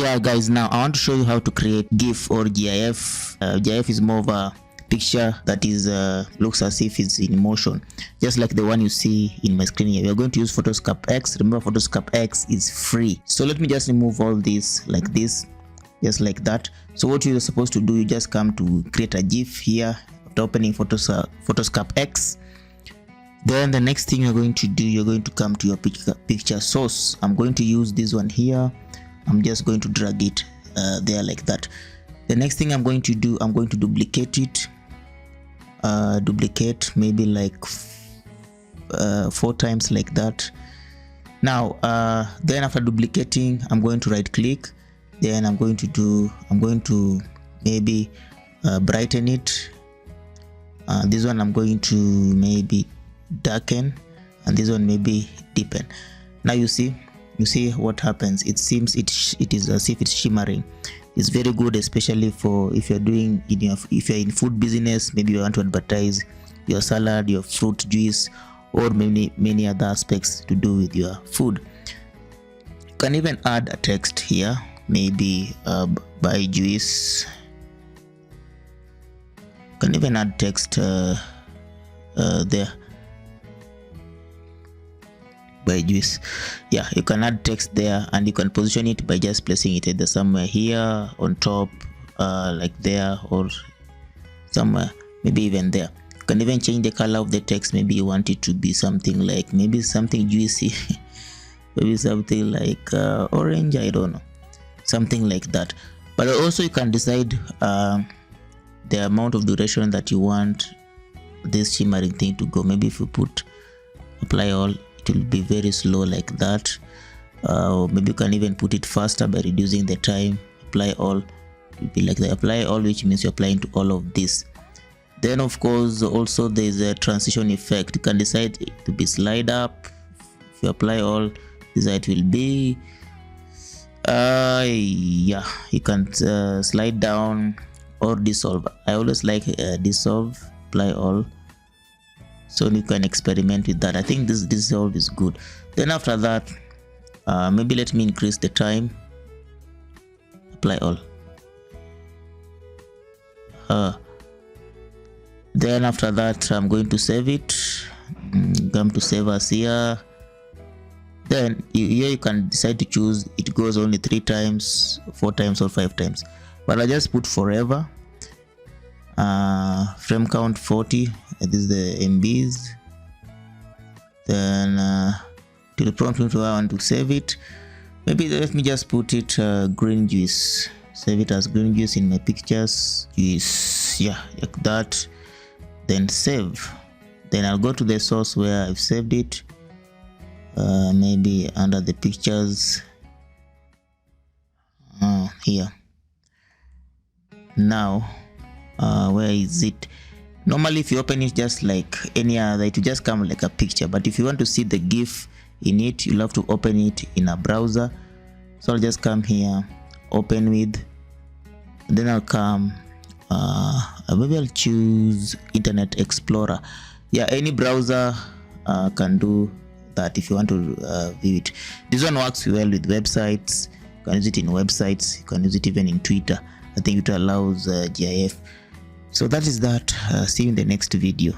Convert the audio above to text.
Yeah guys, now I want to show you how to create GIF or GIF. GIF is more of a picture that is looks as if it's in motion, just like the one you see in my screen here. We are going to use PhotoScape X. Remember, PhotoScape X is free. So let me just remove all this like this, just like that. So what you're supposed to do, you just come to create a GIF here after opening PhotoScape X. Then the next thing you're going to do, you're going to come to your picture source. I'm going to use this one here. I'm just going to drag it there like that. The next thing I'm going to do, I'm going to duplicate it. Duplicate maybe like 4 times like that. Now then after duplicating, I'm going to right click. Then I'm going to maybe brighten it. This one I'm going to maybe darken, and this one maybe deepen. Now you see what happens. It seems it is as if it's shimmering. It's very good, especially for if you're doing if you're in food business. Maybe you want to advertise your salad, your fruit juice, or many other aspects to do with your food. You can even add a text here, maybe buy juice. You can even add text there. By juice, yeah, you can add text there, and you can position it by just placing it either somewhere here on top, like there, or somewhere maybe even there. You can even change the color of the text. Maybe you want it to be something like maybe something juicy, maybe something like orange, I don't know, something like that. But also you can decide the amount of duration that you want this shimmering thing to go. Maybe if you put apply all, it will be very slow like that. Or maybe you can even put it faster by reducing the time. Apply all, it will be like the apply all, which means you're applying to all of this. Then of course also there is a transition effect. You can decide to be slide up. If you apply all, this it will be yeah, you can slide down or dissolve. I always like dissolve, apply all. So you can experiment with that. I think this dissolve is good. Then after that, maybe let me increase the time. Apply all. Then after that, I'm going to save it. Come to save as here. Then here you can decide to choose. It goes only 3 times, 4 times, or 5 times. But I just put forever. Frame count 40. This is the MBs. Then it will prompt me to I want to save it. Maybe let me just put it green juice. Save it as green juice in my pictures. Juice, yeah, like that. Then save. Then I'll go to the source where I've saved it. Maybe under the pictures. Here. Now, where is it? Normally if you open it just like any other, it will just come like a picture, but if you want to see the GIF in it, you'll have to open it in a browser. So I'll just come here, open with, then I'll come maybe I'll choose Internet Explorer. Yeah, any browser can do that if you want to view it. This one works well with websites. You can use it in websites, you can use it even in Twitter. I think it allows GIF. So that is that. See you in the next video.